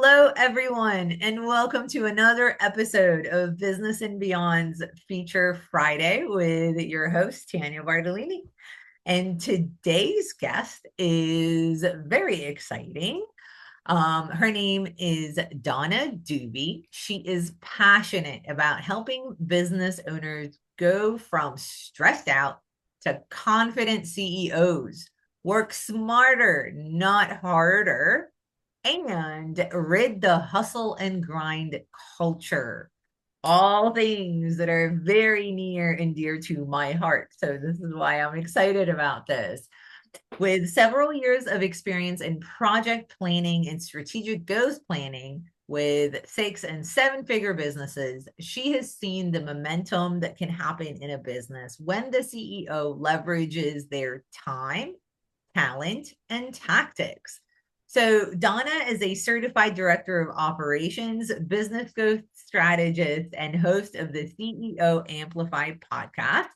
Hello, everyone, and welcome to another episode of Business and Beyond's Feature Friday with your host, Tania Bartolini. And today's guest is very exciting. Her name is Donna Dube. She is passionate about helping business owners go from stressed out to confident CEOs, work smarter, not harder, and rid the hustle and grind culture. All things that are very near and dear to my heart. So, this is why I'm excited about this. With several years of experience in project planning and strategic goals planning with 6 and 7 figure businesses, she has seen the momentum that can happen in a business when the CEO leverages their time, talent, and tactics. So, Donna is a certified director of operations, business growth strategist, and host of the CEO Amplified podcast.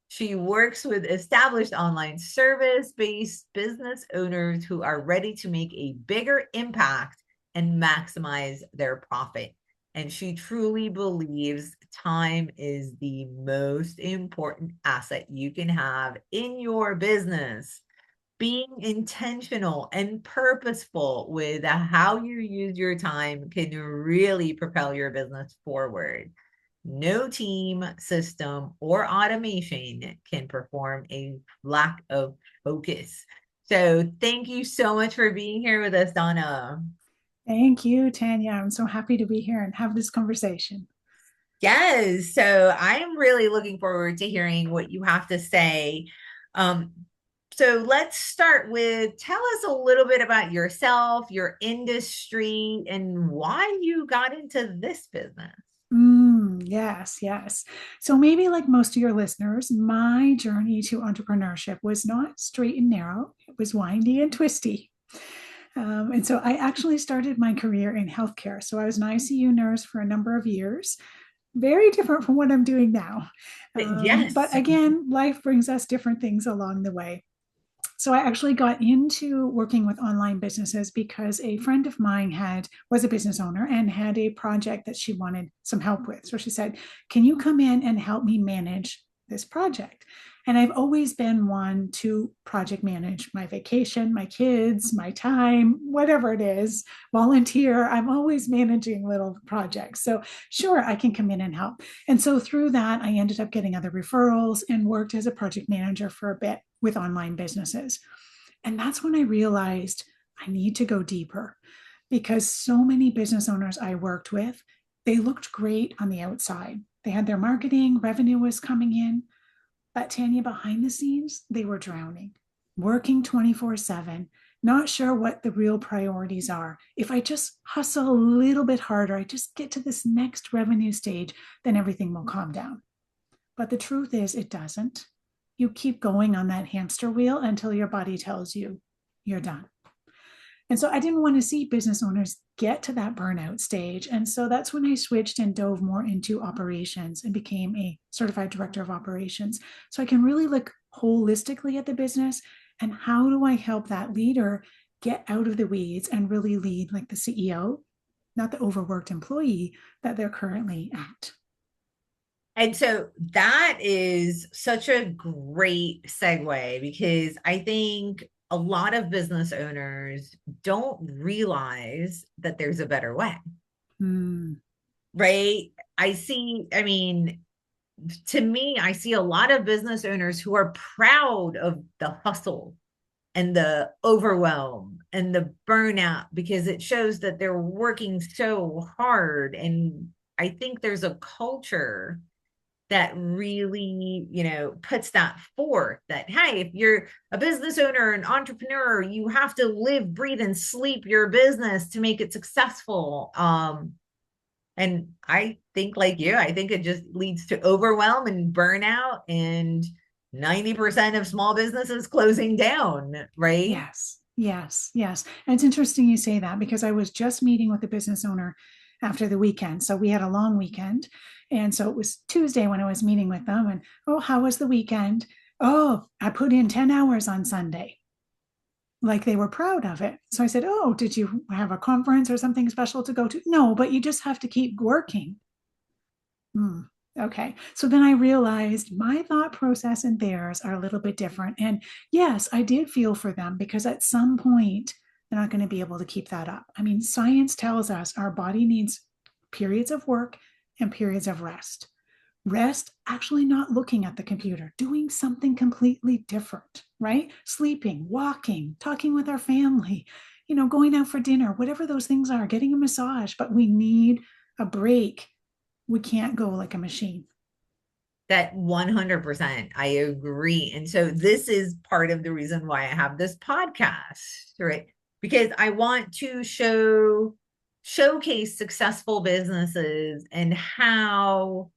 She works with established online service based business owners who are ready to make a bigger impact and maximize their profit. And she truly believes time is the most important asset you can have in your business. Being intentional and purposeful with how you use your time can really propel your business forward. No team, system, or automation can perform a lack of focus. So, thank you so much for being here with us, Donna. Thank you, Tanya. I'm so happy to be here and have this conversation. Yes, so I'm really looking forward to hearing what you have to say. Um, So let's start with tell us a little bit about yourself, your industry, and why you got into this business. Yes, yes. So maybe like most of your listeners, my journey to entrepreneurship was not straight and narrow. It was windy and twisty. And so I actually started my career in healthcare. So I was an ICU nurse for a number of years, very different from what I'm doing now. But Yes. again, life brings us different things along the way. So I actually got into working with online businesses because a friend of mine was a business owner and had a project that she wanted some help with. So she said, "Can you come in and help me manage this project?" And I've always been one to project manage my vacation, my kids, my time, whatever it is, volunteer. I'm always managing little projects. So sure, I can come in and help. And so through that, I ended up getting other referrals and worked as a project manager for a bit with online businesses. And that's when I realized I need to go deeper because so many business owners I worked with, they looked great on the outside. They had their marketing, revenue was coming in, but Tanya, behind the scenes, they were drowning, working 24/7, not sure what the real priorities are. If I just hustle a little bit harder, I just get to this next revenue stage, then everything will calm down. But the truth is, it doesn't. You keep going on that hamster wheel until your body tells you you're done. And so I didn't want to see business owners get to that burnout stage. And so that's when I switched and dove more into operations and became a certified director of operations. So I can really look holistically at the business and how do I help that leader get out of the weeds and really lead like the CEO, not the overworked employee that they're currently at. And so that is such a great segue because I think a lot of business owners don't realize that there's a better way, Mm, right? I mean, to me, I see a lot of business owners who are proud of the hustle and the overwhelm and the burnout because it shows that they're working so hard. And I think there's a culture that really, puts that forth that, hey, if you're a business owner, an entrepreneur, you have to live, breathe, and sleep your business to make it successful. And I think, like you, I think it just leads to overwhelm and burnout and 90% of small businesses closing down, right? yes, yes, yes. And it's interesting you say that because I was just meeting with a business owner after the weekend. So we had a long weekend. And so it was Tuesday when I was meeting with them. And oh, how was the weekend? Oh, I put in 10 hours on Sunday. like they were proud of it. So I said, "Oh, did you have a conference or something special to go to?" No, but you just have to keep working. Hmm. Okay. So then I realized my thought process and theirs are a little bit different. And yes, I did feel for them because at some point they're not going to be able to keep that up. I mean, science tells us our body needs periods of work and periods of rest. Rest, actually not looking at the computer, doing something completely different, right? Sleeping, walking, talking with our family, going out for dinner, whatever those things are, getting a massage, but we need a break. We can't go like a machine. That 100%, I agree. And so this is part of the reason why I have this podcast, right? Because I want to showcase successful businesses and how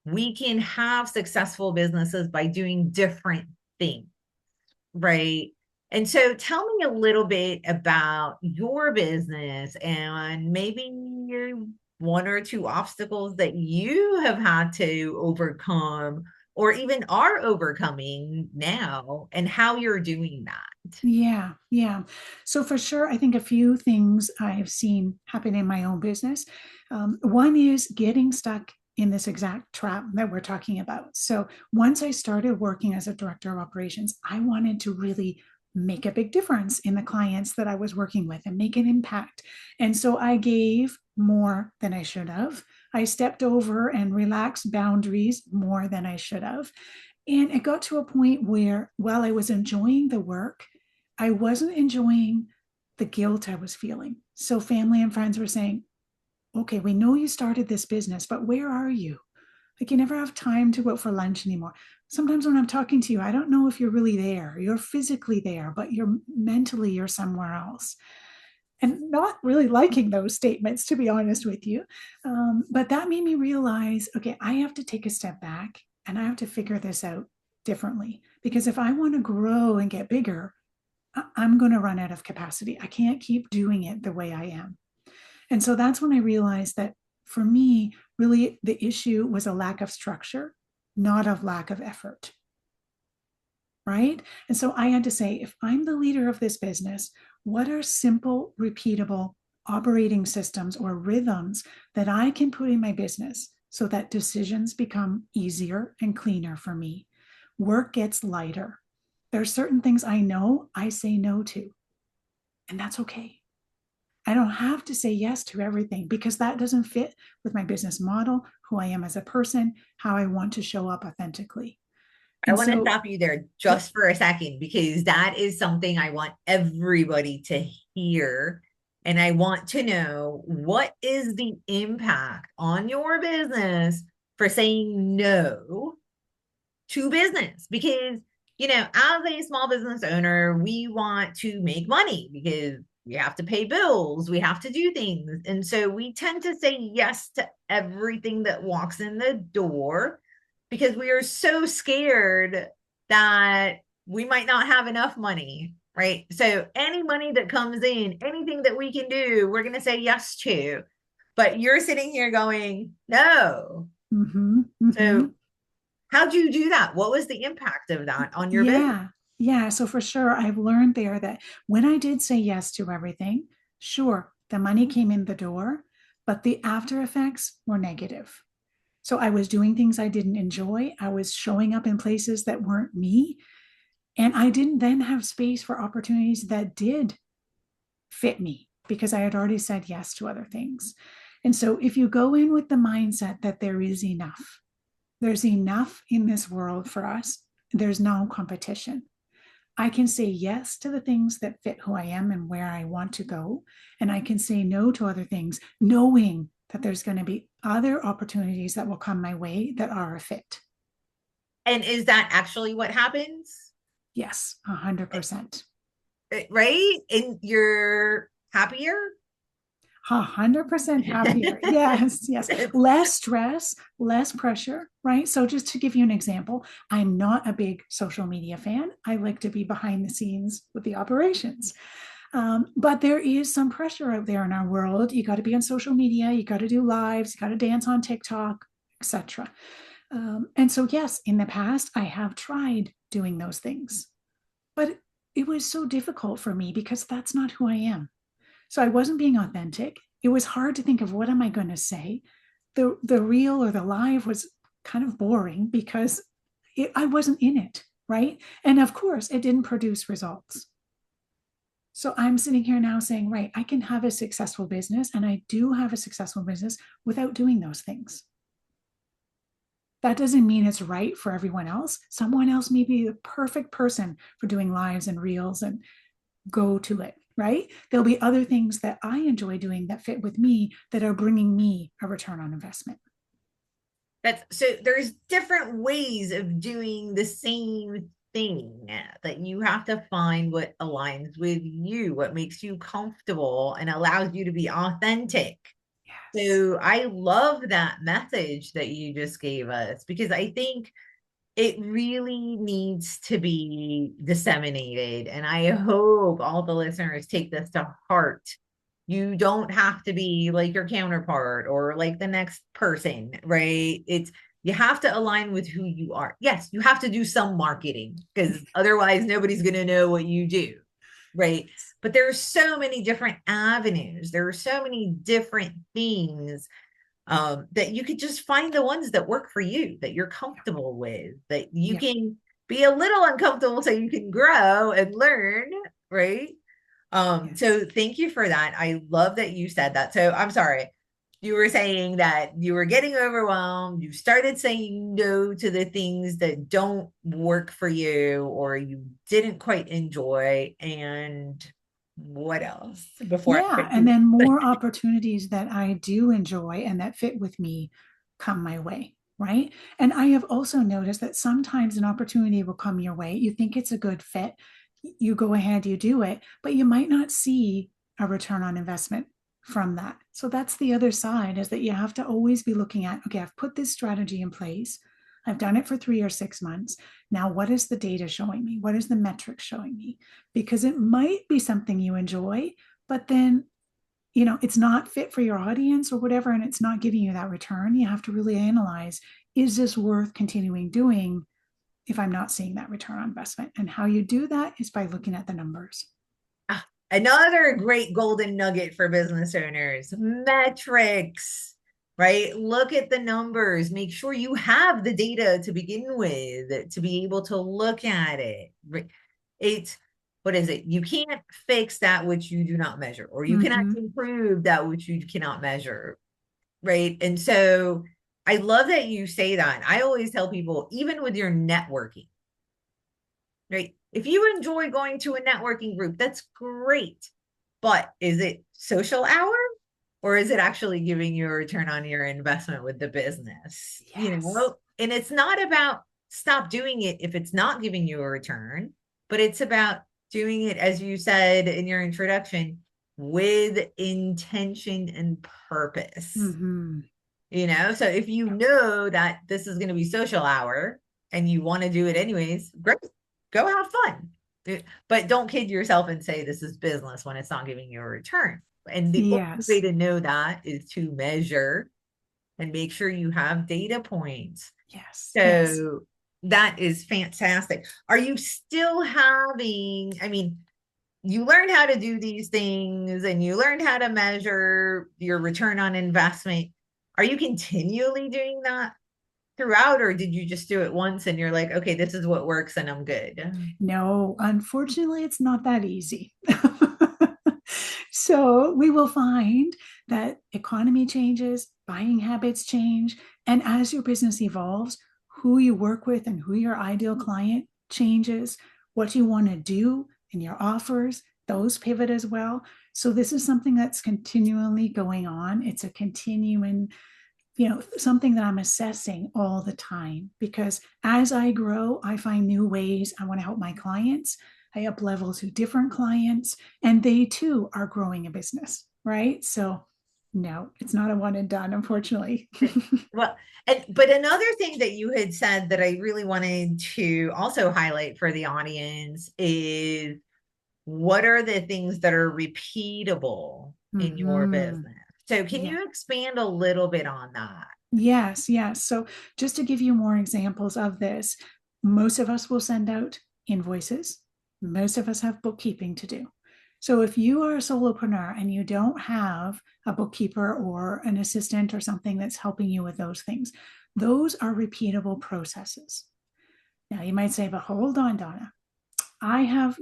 we can have successful businesses by doing different things, right? And so tell me a little bit about your business and maybe your one or two obstacles that you have had to overcome or even are overcoming now and how you're doing that. Yeah, yeah. So for sure, I think a few things I've seen happen in my own business. One is getting stuck in this exact trap that we're talking about. So once I started working as a director of operations, I wanted to really make a big difference in the clients that I was working with and make an impact. And so I gave more than I should have. I stepped over and relaxed boundaries more than I should have. And it got to a point where, while I was enjoying the work, I wasn't enjoying the guilt I was feeling. So family and friends were saying, okay, we know you started this business, but where are you? Like, you never have time to go out for lunch anymore. Sometimes when I'm talking to you, I don't know if you're really there. You're physically there, but you're somewhere else. And not really liking those statements, to be honest with you. But that made me realize, okay, I have to take a step back and I have to figure this out differently. Because if I want to grow and get bigger, I'm going to run out of capacity. I can't keep doing it the way I am. And so that's when I realized that for me, really the issue was a lack of structure, not of lack of effort. Right. And so I had to say, if I'm the leader of this business, what are simple, repeatable operating systems or rhythms that I can put in my business so that decisions become easier and cleaner for me? Work gets lighter. There are certain things I know I say no to, and that's okay. I don't have to say yes to everything because that doesn't fit with my business model, who I am as a person, how I want to show up authentically. I And want to so, stop you there yep. just for a second because that is something I want everybody to hear. And I want to know what is the impact on your business for saying no to business? Because, as a small business owner, we want to make money because we have to pay bills, we have to do things. And so we tend to say yes to everything that walks in the door because we are so scared that we might not have enough money, right? So any money that comes in, anything that we can do, we're going to say yes to. But you're sitting here going, no. Mm-hmm, mm-hmm. So how'd you do that? What was the impact of that on your business? Yeah. Yeah. So for sure, I've learned there that when I did say yes to everything, sure, the money came in the door, but the after effects were negative. So I was doing things I didn't enjoy. I was showing up in places that weren't me. And I didn't then have space for opportunities that did fit me because I had already said yes to other things. And so if you go in with the mindset that there is enough, there's enough in this world for us, there's no competition. I can say yes to the things that fit who I am and where I want to go. And I can say no to other things, knowing that there's going to be other opportunities that will come my way that are a fit. And is that actually what happens? Yes, 100%. Right? And you're happier? 100% happier. Yes, yes. Less stress, less pressure, right? So, just to give you an example, I'm not a big social media fan. I like to be behind the scenes with the operations. But there is some pressure out there in our world. You got to be on social media, you got to do lives, you got to dance on TikTok, etc. And so, yes, in the past, I have tried doing those things, but it was so difficult for me because that's not who I am. So I wasn't being authentic. It was hard to think of what am I going to say. The real or the live was kind of boring because I wasn't in it, right? And of course, it didn't produce results. So I'm sitting here now saying, right, I can have a successful business, and I do have a successful business without doing those things. That doesn't mean it's right for everyone else. Someone else may be the perfect person for doing lives and reels and go to it, right? There'll be other things that I enjoy doing that fit with me that are bringing me a return on investment. That's so there's different ways of doing the same thing that you have to find what aligns with you, what makes you comfortable and allows you to be authentic. Yes. So I love that message that you just gave us because I think it really needs to be disseminated. And I hope all the listeners take this to heart. You don't have to be like your counterpart or like the next person, right? It's you have to align with who you are. Yes, you have to do some marketing because otherwise nobody's going to know what you do, right? But there are so many different avenues. There are so many different things that you could just find the ones that work for you, that you're comfortable with, that you Yeah. can be a little uncomfortable so you can grow and learn, right? Yes. So thank you for that. I love that you said that. So I'm sorry. You were saying that you were getting overwhelmed. You started saying no to the things that don't work for you or you didn't quite enjoy. And what else before I Yeah. put And you? then more opportunities that I do enjoy and that fit with me come my way. Right. And I have also noticed that sometimes an opportunity will come your way. You think it's a good fit. You go ahead, you do it, but you might not see a return on investment from that. So that's the other side is that you have to always be looking at, okay, I've put this strategy in place. I've done it for 3 or 6 months. Now, what is the data showing me? What is the metrics showing me? Because it might be something you enjoy, but then it's not fit for your audience or whatever, and it's not giving you that return. You have to really analyze, is this worth continuing doing if I'm not seeing that return on investment? And how you do that is by looking at the numbers. Another great golden nugget for business owners, metrics, right? Look at the numbers, make sure you have the data to begin with to be able to look at it. It's what is it? You can't fix that which you do not measure, or you cannot Mm-hmm. improve that which you cannot measure, right? And so I love that you say that. I always tell people, even with your networking, right? If you enjoy going to a networking group, that's great. But is it social hour or is it actually giving you a return on your investment with the business? Yes. And it's not about stop doing it if it's not giving you a return, but it's about doing it, as you said in your introduction, with intention and purpose. Mm-hmm. So if you Yep. know that this is going to be social hour and you want to do it anyways, great, go have fun. But don't kid yourself and say this is business when it's not giving you a return. And the only way Yes. to know that is to measure and make sure you have data points. Yes. Yes. So that is fantastic. Are you still having, I mean, you learned how to do these things and you learned how to measure your return on investment. Are you continually doing that throughout, or did you just do it once and you're like, okay, this is what works and I'm good? No, unfortunately, it's not that easy. So we will find that economy changes, buying habits change, and as your business evolves, who you work with and who your ideal client changes, what you want to do in your offers, those pivot as well. So this is something that's continually going on. It's a continuing something that I'm assessing all the time because as I grow, I find new ways I want to help my clients. I up level to different clients, and they too are growing a business, right? So, no, it's not a one and done, unfortunately. Well, but another thing that you had said that I really wanted to also highlight for the audience is what are the things that are repeatable in your Mm-hmm. business? So can Yeah. you expand a little bit on that? Yes, yes. So, just to give you more examples of this, most of us will send out invoices. Most of us have bookkeeping to do. So if you are a solopreneur and you don't have a bookkeeper or an assistant or something that's helping you with those things, those are repeatable processes. Now you might say, but hold on, Donna. I have,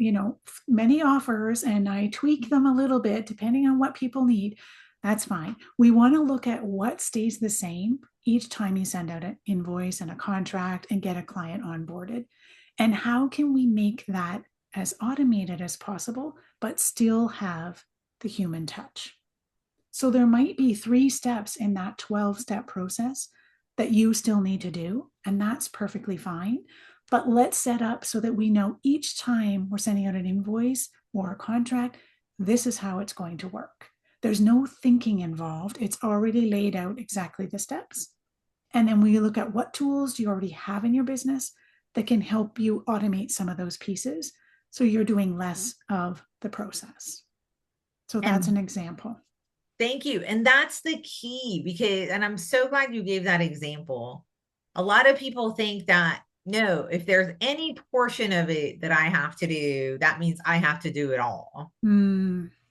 many offers and I tweak them a little bit depending on what people need. That's fine. We want to look at what stays the same each time you send out an invoice and a contract and get a client onboarded. And how can we make that as automated as possible, but still have the human touch? So there might be 3 steps in that 12-step process that you still need to do, and that's perfectly fine. But let's set up so that we know each time we're sending out an invoice or a contract, this is how it's going to work. There's no thinking involved. It's already laid out exactly the steps. And then we look at what tools do you already have in your business that can help you automate some of those pieces so you're doing less of the process. So that's an And example. thank you. And that's the key because, and I'm so glad you gave that example. A lot of people think that no, if there's any portion of it that I have to do, that means I have to do it all.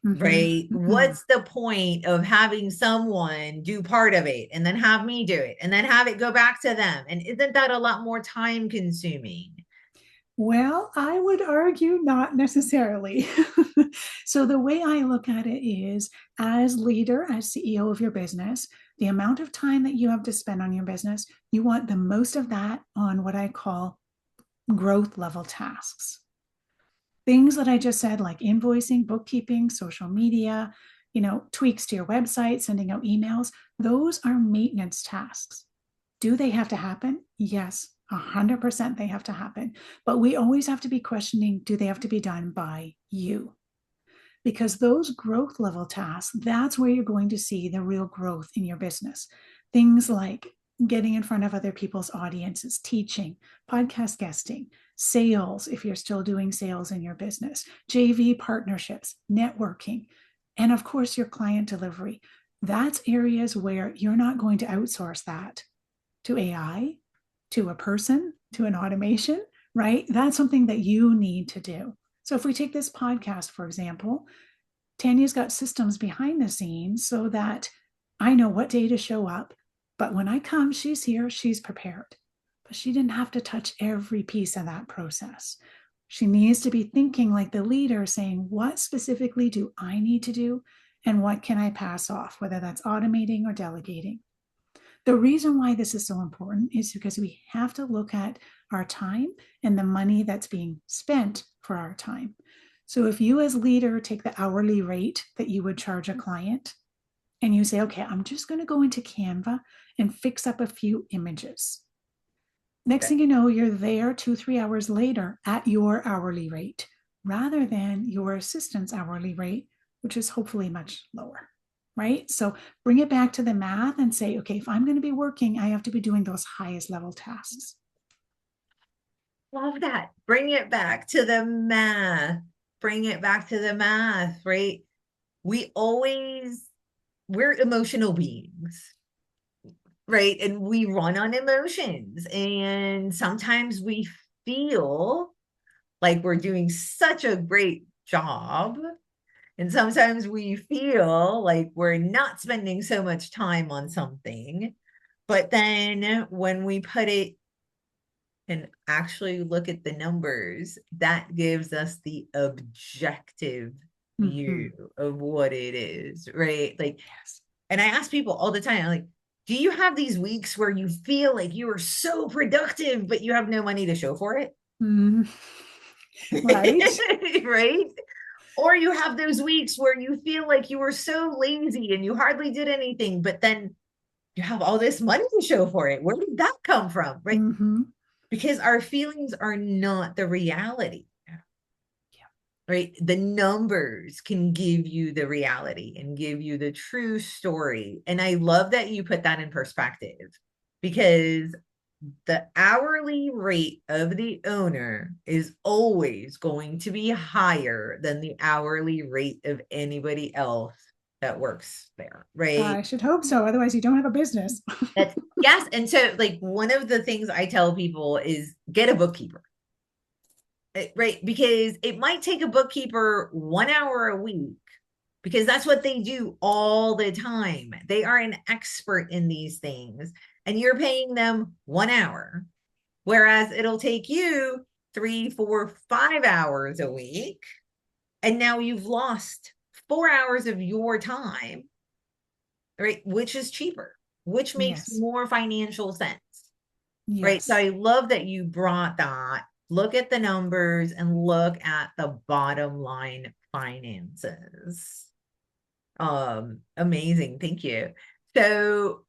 Right? What's the point of having someone do part of it and then have me do it and then have it go back to them? And isn't that a lot more time consuming? Well, I would argue not necessarily. So, the way I look at it is as leader, as CEO of your business, the amount of time that you have to spend on your business, you want the most of that on what I call growth level tasks. Things that I just said, like invoicing, bookkeeping, social media, tweaks to your website, sending out emails, those are maintenance tasks. Do they have to happen? Yes, 100% they have to happen. But we always have to be questioning, do they have to be done by you? Because those growth level tasks, that's where you're going to see the real growth in your business. Things like getting in front of other people's audiences, teaching, podcast guesting, sales, if you're still doing sales in your business, JV partnerships, networking, and of course, your client delivery. That's areas where you're not going to outsource that to AI, to a person, to an automation, right? That's something that you need to do. So if we take this podcast, for example, Tania's got systems behind the scenes so that I know what day to show up. But when I come, she's here, she's prepared. But she didn't have to touch every piece of that process. She needs to be thinking like the leader, saying, what specifically do I need to do? And what can I pass off, whether that's automating or delegating? The reason why this is so important is because we have to look at our time and the money that's being spent for our time. So if you as leader take the hourly rate that you would charge a client and you say, okay, I'm just going to go into Canva and fix up a few images. Next thing you know, you're there 2-3 hours later at your hourly rate rather than your assistant's hourly rate, which is hopefully much lower. Right? So bring it back to the math and say, okay, if I'm going to be working, I have to be doing those highest level tasks. Love that. Bring it back to the math. Bring it back to the math, right? We're emotional beings, right? And we run on emotions. And sometimes we feel like we're doing such a great job. And sometimes we feel like we're not spending so much time on something. But then when we put it and actually look at the numbers, that gives us the objective view of what it is, right? Like, yes. And I ask people all the time, I'm like, do you have these weeks where you feel like you are so productive, but you have no money to show for it? Right. Right. Or you have those weeks where you feel like you were so lazy and you hardly did anything, but then you have all this money to show for it. Where did that come from? Right. Because our feelings are not the reality. Right. The numbers can give you the reality and give you the true story. And I love that you put that in perspective because the hourly rate of the owner is always going to be higher than the hourly rate of anybody else that works there, right? I should hope so. Otherwise, you don't have a business. Yes. And so, like, one of the things I tell people is get a bookkeeper. right? Because it might take a bookkeeper 1 hour a week because that's what they do all the time. They are an expert in these things, and you're paying them 1 hour, whereas it'll take you 3, 4, 5 hours a week. And now you've lost 4 hours of your time, right? Which is cheaper, which makes Yes. more financial sense, right? So Yes. I love that you brought that. Look at the numbers and look at the bottom line finances. Amazing. Thank you. So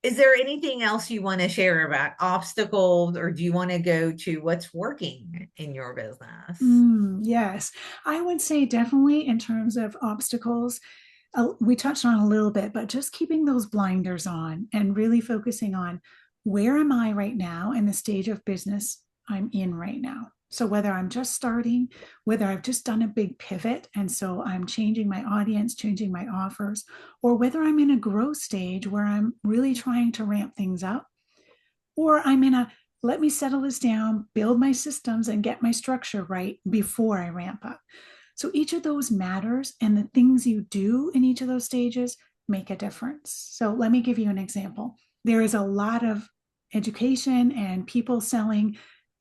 is there anything else you want to share about obstacles, or do you want to go to what's working in your business? Yes, I would say definitely in terms of obstacles, we touched on a little bit, but just keeping those blinders on and really focusing on where am I right now in the stage of business I'm in right now. So whether I'm just starting, whether I've just done a big pivot, and so I'm changing my audience, changing my offers, or whether I'm in a growth stage where I'm really trying to ramp things up, or I'm in a let me settle this down, build my systems, and get my structure right before I ramp up. So each of those matters, and the things you do in each of those stages make a difference. So let me give you an example. There is a lot of education and people selling,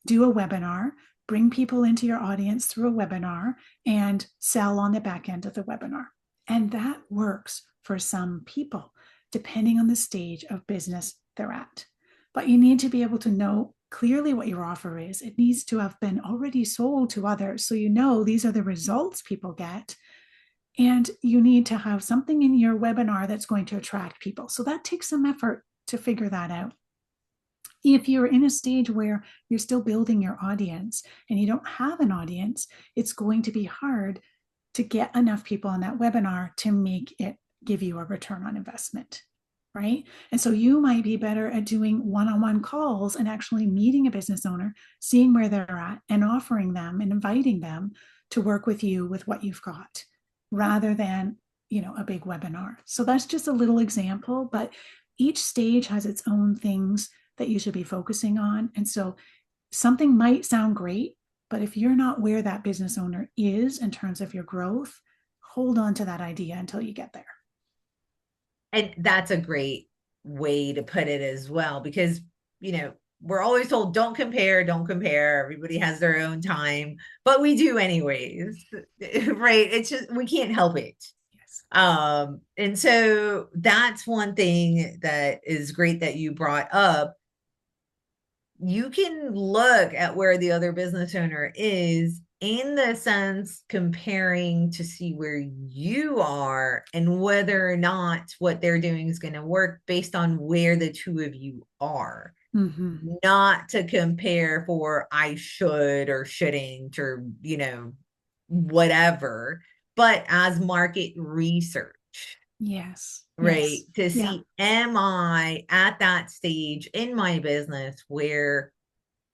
do a webinar, bring people into your audience through a webinar, and sell on the back end of the webinar. And that works for some people, depending on the stage of business they're at. But you need to be able to know clearly what your offer is. It needs to have been already sold to others. So you know these are the results people get. And you need to have something in your webinar that's going to attract people. So that takes some effort to figure that out. If you're in a stage where you're still building your audience and you don't have an audience, it's going to be hard to get enough people on that webinar to make it give you a return on investment, right? And so you might be better at doing one-on-one calls and actually meeting a business owner, seeing where they're at, and offering them and inviting them to work with you with what you've got, rather than, a big webinar. So that's just a little example, but each stage has its own things that you should be focusing on. And so something might sound great, but if you're not where that business owner is in terms of your growth, hold on to that idea until you get there. And that's a great way to put it as well, because, we're always told don't compare, don't compare. Everybody has their own time, but we do anyways, right? It's just, we can't help it. Yes. And so that's one thing that is great that you brought up. You can look at where the other business owner is, in the sense comparing to see where you are and whether or not what they're doing is going to work based on where the two of you are. Mm-hmm. Not to compare for I should or shouldn't, or whatever, but as market research. Yes. Right. Yes. To Yeah. see, am I at that stage in my business where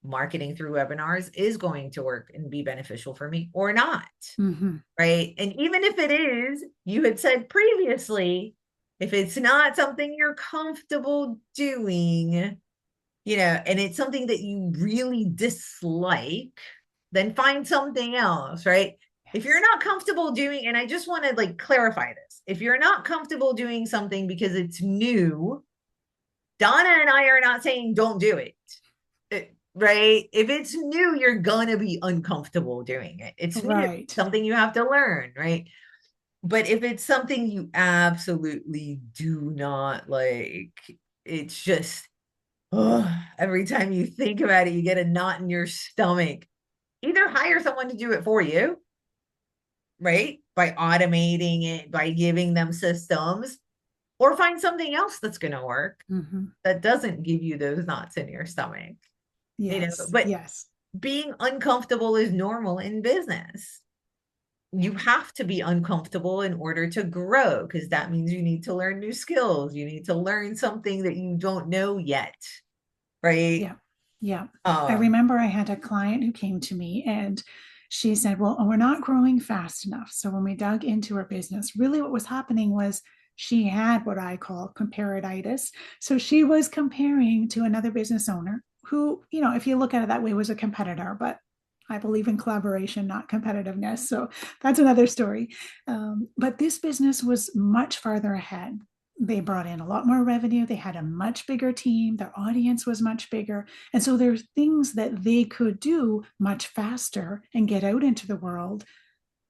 marketing through webinars is going to work and be beneficial for me or not? Mm-hmm. Right. And even if it is, you had said previously, if it's not something you're comfortable doing, and it's something that you really dislike, then find something else, right? If you're not comfortable doing, and I just want to clarify this, if you're not comfortable doing something because it's new, Donna and I are not saying don't do it. Right? If it's new, you're gonna be uncomfortable doing it. It's new, Right. something you have to learn, right? But if it's something you absolutely do not like, it's just, every time you think about it, you get a knot in your stomach. Either hire someone to do it for you, right? By automating it, by giving them systems, or find something else that's going to work Mm-hmm. that doesn't give you those knots in your stomach. Yes. But Yes. being uncomfortable is normal in business. You have to be uncomfortable in order to grow, because that means you need to learn new skills. You need to learn something that you don't know yet, right? Yeah. Yeah. I Um, remember I had a client who came to me and she said, well, we're not growing fast enough. So when we dug into her business, really what was happening was she had what I call comparatitis. So she was comparing to another business owner who, if you look at it that way, was a competitor, but I believe in collaboration, not competitiveness. So that's another story. But this business was much farther ahead. They brought in a lot more revenue. They had a much bigger team. Their audience was much bigger. And so there's things that they could do much faster and get out into the world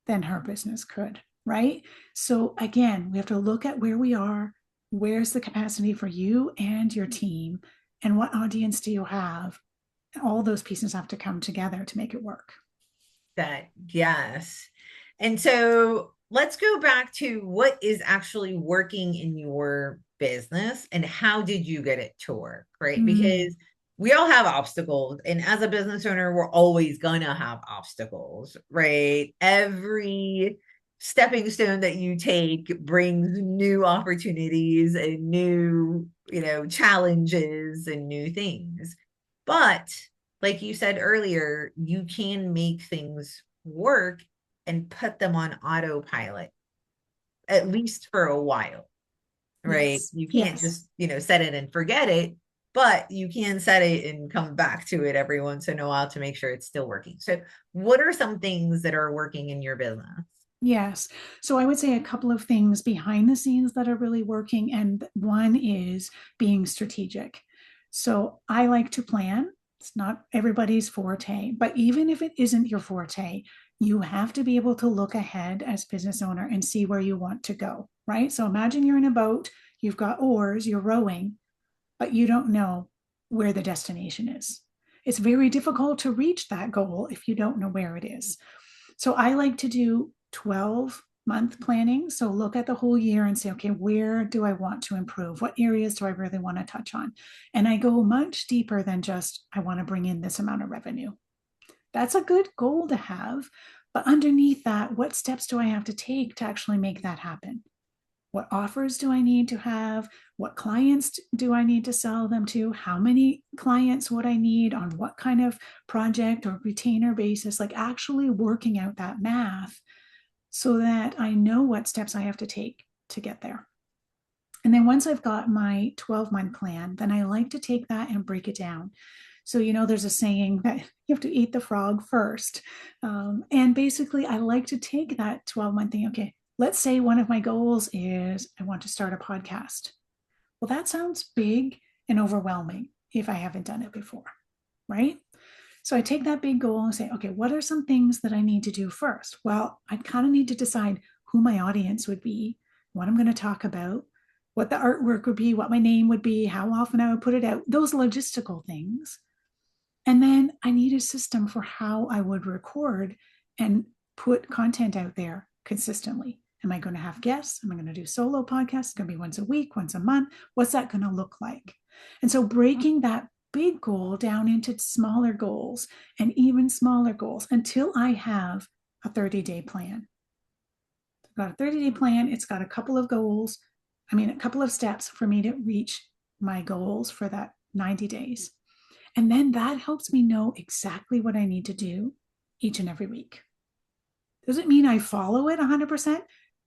than her business could, right? So again, we have to look at where we are. Where's the capacity for you and your team? And what audience do you have? All those pieces have to come together to make it work. That, yes. And so let's go back to what is actually working in your business and how did you get it to work, right? Mm, Because we all have obstacles. And as a business owner, we're always going to have obstacles, right? Every stepping stone that you take brings new opportunities and new, challenges and new things. But like you said earlier, you can make things work and put them on autopilot, at least for a while, right? yes, You can't yes. just, set it and forget it, but you can set it and come back to it every once in a while to make sure it's still working. So, what are some things that are working in your business? Yes. So I would say a couple of things behind the scenes that are really working. And one is being strategic. So I like to plan. It's not everybody's forte, but even if it isn't your forte, you have to be able to look ahead as business owner and see where you want to go, right? So imagine you're in a boat, you've got oars, you're rowing, but you don't know where the destination is. It's very difficult to reach that goal if you don't know where it is. So I like to do 12-month planning. So look at the whole year and say, okay, where do I want to improve? What areas do I really want to touch on? And I go much deeper than just, I want to bring in this amount of revenue. That's a good goal to have. But underneath that, what steps do I have to take to actually make that happen? What offers do I need to have? What clients do I need to sell them to? How many clients would I need on what kind of project or retainer basis? Like actually working out that math so that I know what steps I have to take to get there. And then once I've got my 12-month plan, then I like to take that and break it down. So, there's a saying that you have to eat the frog first. And basically, I like to take that 12-month thing. Okay, let's say one of my goals is I want to start a podcast. Well, that sounds big and overwhelming if I haven't done it before, right? So I take that big goal and say, okay, what are some things that I need to do first? Well, I kind of need to decide who my audience would be, what I'm going to talk about, what the artwork would be, what my name would be, how often I would put it out, those logistical things. And then I need a system for how I would record and put content out there consistently. Am I going to have guests? Am I going to do solo podcasts? It's going to be once a week, once a month. What's that going to look like? And so breaking that big goal down into smaller goals and even smaller goals until I have a 30-day plan. I've got a 30-day plan. It's got a couple of goals. A couple of steps for me to reach my goals for that 90 days. And then that helps me know exactly what I need to do each and every week. Does it mean I follow it 100%?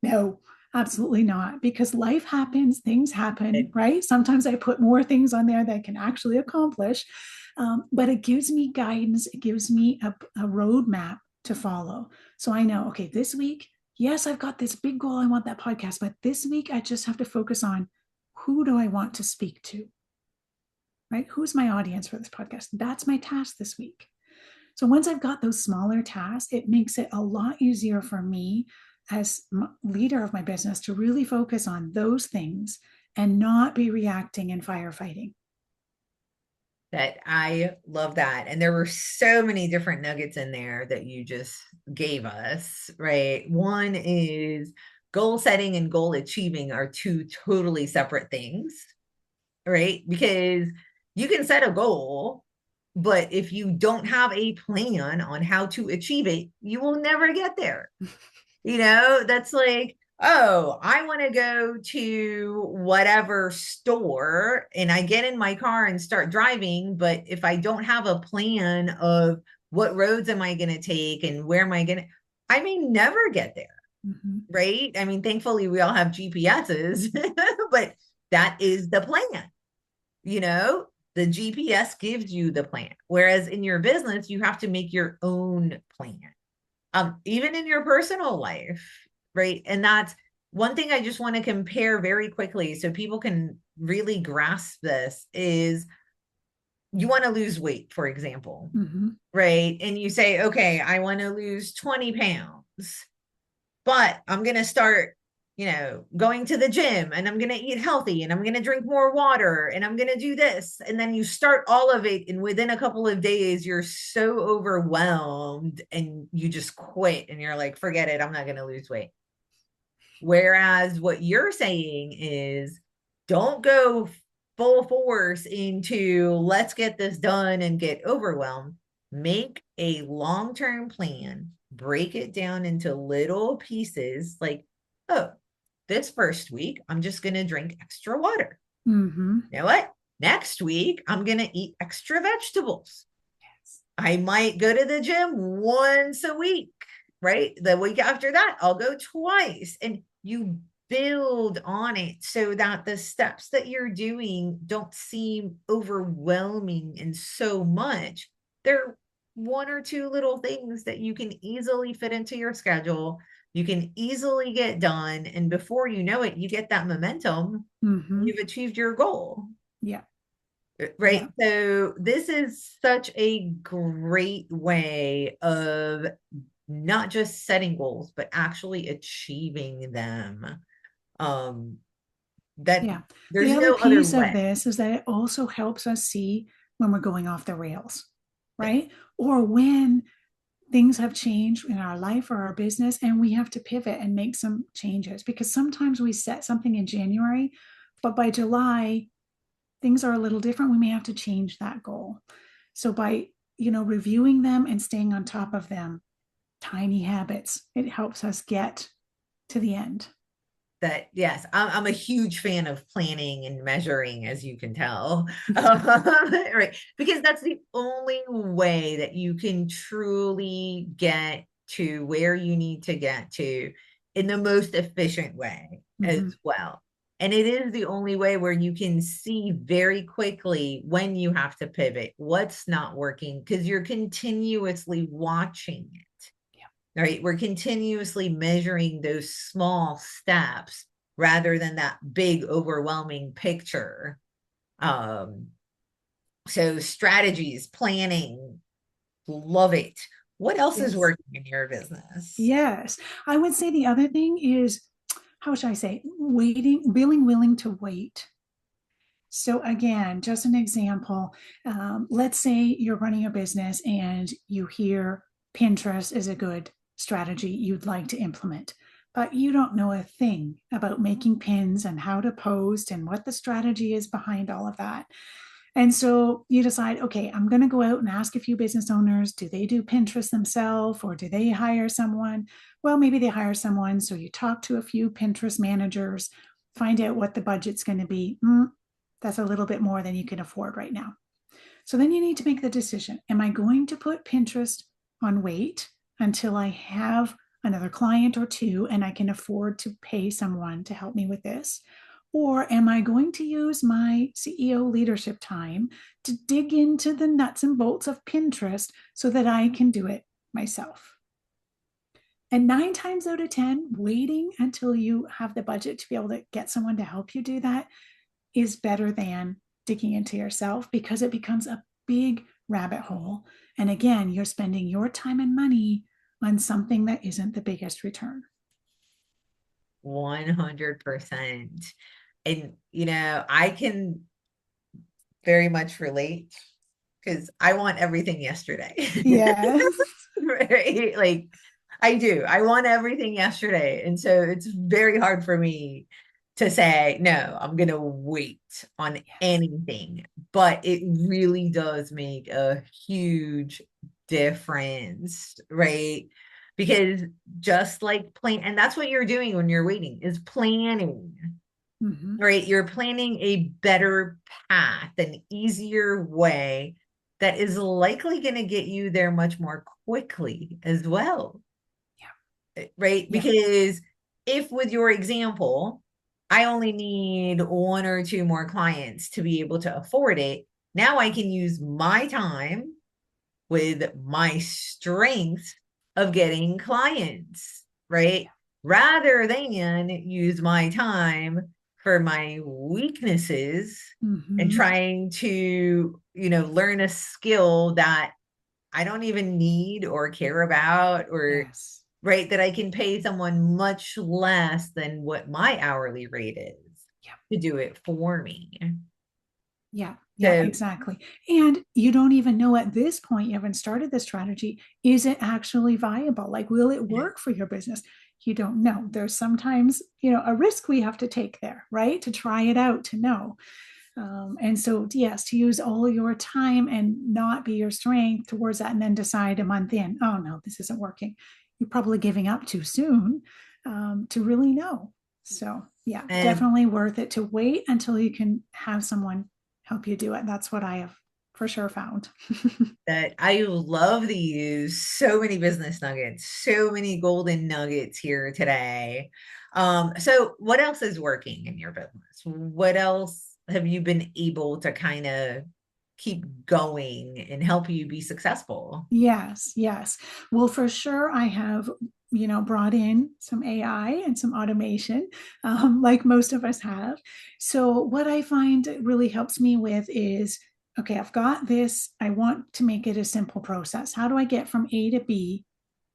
No, absolutely not, because life happens, things happen, right? Sometimes I put more things on there that I can actually accomplish, but it gives me guidance. It gives me a roadmap to follow. So I know, okay, this week, yes, I've got this big goal. I want that podcast, but this week I just have to focus on who do I want to speak to, right? Who's my audience for this podcast? That's my task this week. So once I've got those smaller tasks, it makes it a lot easier for me as leader of my business to really focus on those things and not be reacting and firefighting. That I love that. And there were so many different nuggets in there that you just gave us, right? One is goal setting and goal achieving are two totally separate things, right? Because you can set a goal, but if you don't have a plan on how to achieve it, you will never get there. That's like, oh, I want to go to whatever store and I get in my car and start driving. But if I don't have a plan of what roads am I going to take and where am I going to, I may never get there. Mm-hmm. Right. I mean, thankfully, we all have GPSs, but that is the plan, The GPS gives you the plan. Whereas in your business, you have to make your own plan. Even in your personal life, right? And that's one thing I just want to compare very quickly so people can really grasp this is you want to lose weight, for example, right? And you say, okay, I want to lose 20 pounds, but I'm going to start, going to the gym and I'm going to eat healthy and I'm going to drink more water and I'm going to do this. And then you start all of it. And within a couple of days, you're so overwhelmed and you just quit and you're like, forget it. I'm not going to lose weight. Whereas what you're saying is don't go full force into let's get this done and get overwhelmed. Make a long-term plan, break it down into little pieces like, oh, this first week, I'm just going to drink extra water. You know what? Next week, I'm going to eat extra vegetables. Yes. I might go to the gym once a week, right? The week after that, I'll go twice. And you build on it so that the steps that you're doing don't seem overwhelming and so much. They're one or two little things that you can easily fit into your schedule. You can easily get done. And before you know it, you get that momentum. You've achieved your goal. Yeah. Right. Yeah. So this is such a great way of not just setting goals, but actually achieving them. That yeah. There's the other no other piece way. of this is that it also helps us see when we're going off the rails, right? Yeah. Or when things have changed in our life or our business and we have to pivot and make some changes, because sometimes we set something in January, but by July things are a little different. We may have to change that goal. So by reviewing them and staying on top of them, tiny habits, it helps us get to the end. That yes, I'm a huge fan of planning and measuring, as you can tell. Right, because that's the only way that you can truly get to where you need to get to in the most efficient way as well. And it is the only way where you can see very quickly when you have to pivot, what's not working, because you're continuously watching it. Right? We're continuously measuring those small steps rather than that big overwhelming picture. So strategies, planning, love it. What else is working in your business? Yes. I would say the other thing is, how should I say, being willing to wait. So again, just an example, let's say you're running a business and you hear Pinterest is a good strategy you'd like to implement, but you don't know a thing about making pins and how to post and what the strategy is behind all of that. And so you decide, okay, I'm going to go out and ask a few business owners, do they do Pinterest themselves or do they hire someone? Well, maybe they hire someone. So you talk to a few Pinterest managers, find out what the budget's going to be. That's a little bit more than you can afford right now. So then you need to make the decision. Am I going to put Pinterest on wait until I have another client or two and I can afford to pay someone to help me with this? Or am I going to use my CEO leadership time to dig into the nuts and bolts of Pinterest so that I can do it myself? And 9 times out of 10, waiting until you have the budget to be able to get someone to help you do that is better than digging into yourself, because it becomes a big rabbit hole. And again, you're spending your time and money on something that isn't the biggest return. 100%. And, I can very much relate because I want everything yesterday. Yes. Right? Like I do. I want everything yesterday. And so it's very hard for me to say, no, I'm going to wait on anything. But it really does make a huge difference, right? Because just like and that's what you're doing when you're waiting is planning. Right? You're planning a better path, an easier way that is likely going to get you there much more quickly as well. Yeah. Right? Yeah. Because if with your example, I only need 1 or 2 more clients to be able to afford it, Now I can use my time with my strength of getting clients, right? Rather than use my time for my weaknesses and Mm-hmm. trying to, learn a skill that I don't even need or care about, or Yes. right, that I can pay someone much less than what my hourly rate is Yeah. to do it for me. Yeah, yeah, So, exactly. And you don't even know at this point, you haven't started the strategy. Is it actually viable? Like, will it work for your business? You don't know. There's sometimes, a risk we have to take there, right? To try it out, to know. And so, yes, to use all your time and not be your strength towards that, and then decide a month in, oh no, this isn't working. You're probably giving up too soon to really know. So, yeah, and definitely worth it to wait until you can have someone help you do it. That's what I have for sure found. that I love to use so many business nuggets, so many golden nuggets here today. So what else is working in your business? What else have you been able to kind of keep going and help you be successful? Yes, yes. Well, for sure, I have, brought in some AI and some automation, like most of us have. So, what I find it really helps me with is okay, I've got this. I want to make it a simple process. How do I get from A to B?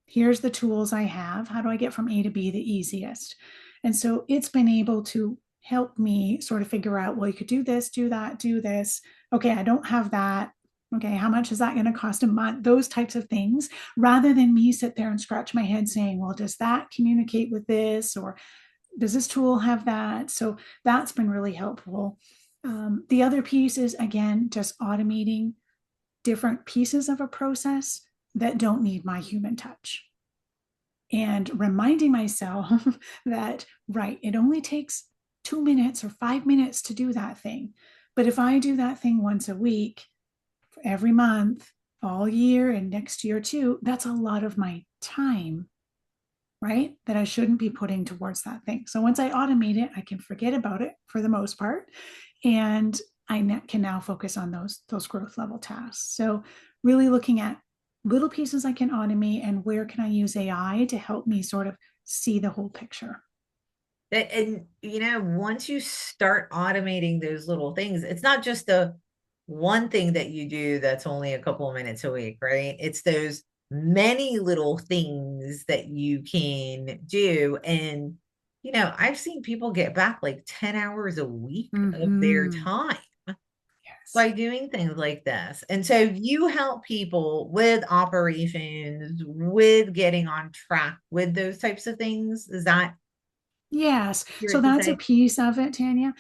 Here's the tools I have. How do I get from A to B the easiest? And so, it's been able to help me sort of figure out, well, you could do this, do that, do this. Okay, I don't have that. Okay, how much is that going to cost a month? Those types of things, rather than me sit there and scratch my head saying, well, does that communicate with this? Or does this tool have that? So that's been really helpful. The other piece is, again, just automating different pieces of a process that don't need my human touch. And reminding myself that, right, it only takes 2 minutes or 5 minutes to do that thing. But if I do that thing once a week, every month, all year, and next year too, that's a lot of my time, right? That I shouldn't be putting towards that thing. So once I automate it, I can forget about it for the most part, and I can now focus on those growth level tasks. So really looking at little pieces I can automate and where can I use AI to help me sort of see the whole picture. And once you start automating those little things, it's not just the one thing that you do that's only a couple of minutes a week, right? It's those many little things that you can do. And I've seen people get back like 10 hours a week of their Mm-hmm. time Yes. by doing things like this. And so you help people with operations, with getting on track with those types of things. Is that Yes. So accurate to that's a say? piece of it, Tanya.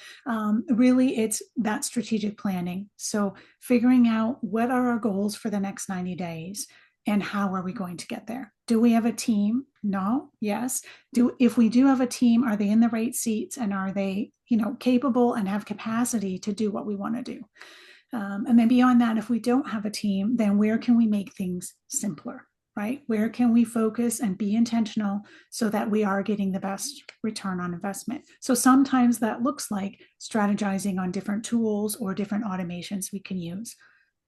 Really, it's that strategic planning. So figuring out what are our goals for the next 90 days and how are we going to get there? Do we have a team? No. Yes. If we do have a team, are they in the right seats and are they, capable and have capacity to do what we want to do? And then beyond that, if we don't have a team, then where can we make things simpler? Right? Where can we focus and be intentional so that we are getting the best return on investment? So sometimes that looks like strategizing on different tools or different automations we can use.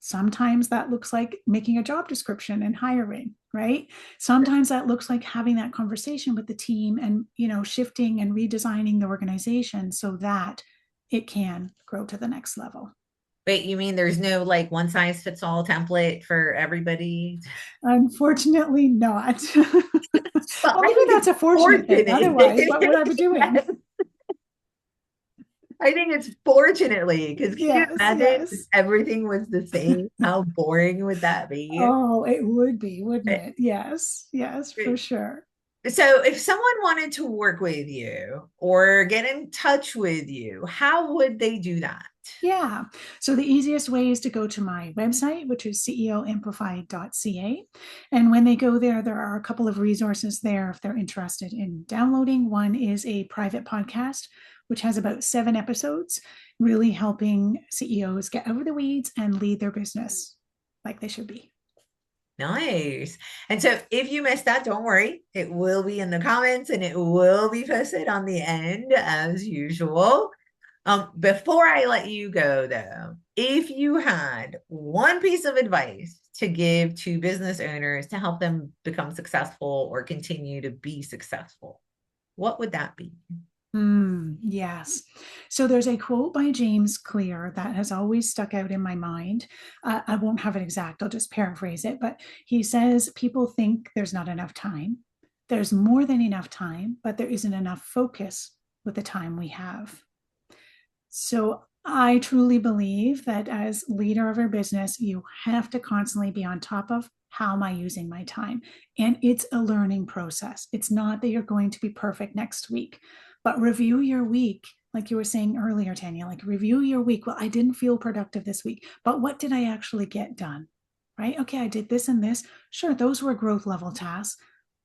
Sometimes that looks like making a job description and hiring, right? Sometimes that looks like having that conversation with the team and, shifting and redesigning the organization so that it can grow to the next level. Wait, you mean there's no like one size fits all template for everybody? Unfortunately, not. Well, Well, I maybe think that's it's a fortunate thing. fortunate. Otherwise, what would I be doing? Yes. I think it's fortunately, because can you Yes, imagine if yes. everything was the same? How boring would that be? Oh, it would be, wouldn't it? Yes, yes, for sure. So, if someone wanted to work with you or get in touch with you, how would they do that? Yeah. So the easiest way is to go to my website, which is ceoamplified.ca. And when they go there, there are a couple of resources there if they're interested in downloading. One is a private podcast, which has about 7 episodes, really helping CEOs get out of the weeds and lead their business like they should be. Nice. And so if you missed that, don't worry. It will be in the comments and it will be posted on the end as usual. Before I let you go, though, if you had one piece of advice to give to business owners to help them become successful or continue to be successful, what would that be? Yes. So there's a quote by James Clear that has always stuck out in my mind. I won't have it exact, I'll just paraphrase it. But he says, people think there's not enough time. There's more than enough time, but there isn't enough focus with the time we have. So I truly believe that as leader of our business, you have to constantly be on top of how am I using my time? And it's a learning process. It's not that you're going to be perfect next week, but review your week. Like you were saying earlier, Tanya, like review your week. Well, I didn't feel productive this week, but what did I actually get done? Right? Okay, I did this and this. Sure, those were growth level tasks.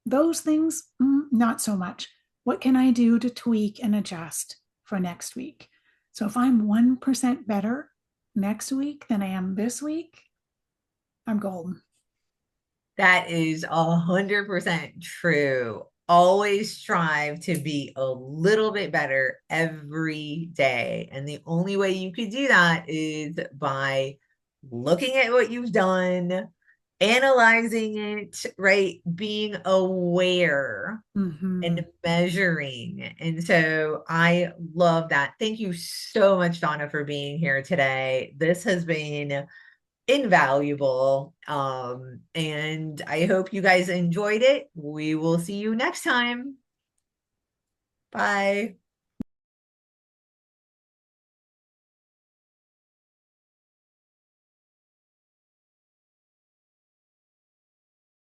Those things, not so much. What can I do to tweak and adjust for next week? So if I'm 1% better next week than I am this week, I'm golden. That is 100% true. Always strive to be a little bit better every day. And the only way you could do that is by looking at what you've done, analyzing it, right? Being aware Mm-hmm. and measuring. And so I love that. Thank you so much, Donna, for being here today. This has been invaluable. And I hope you guys enjoyed it. We will see you next time. Bye.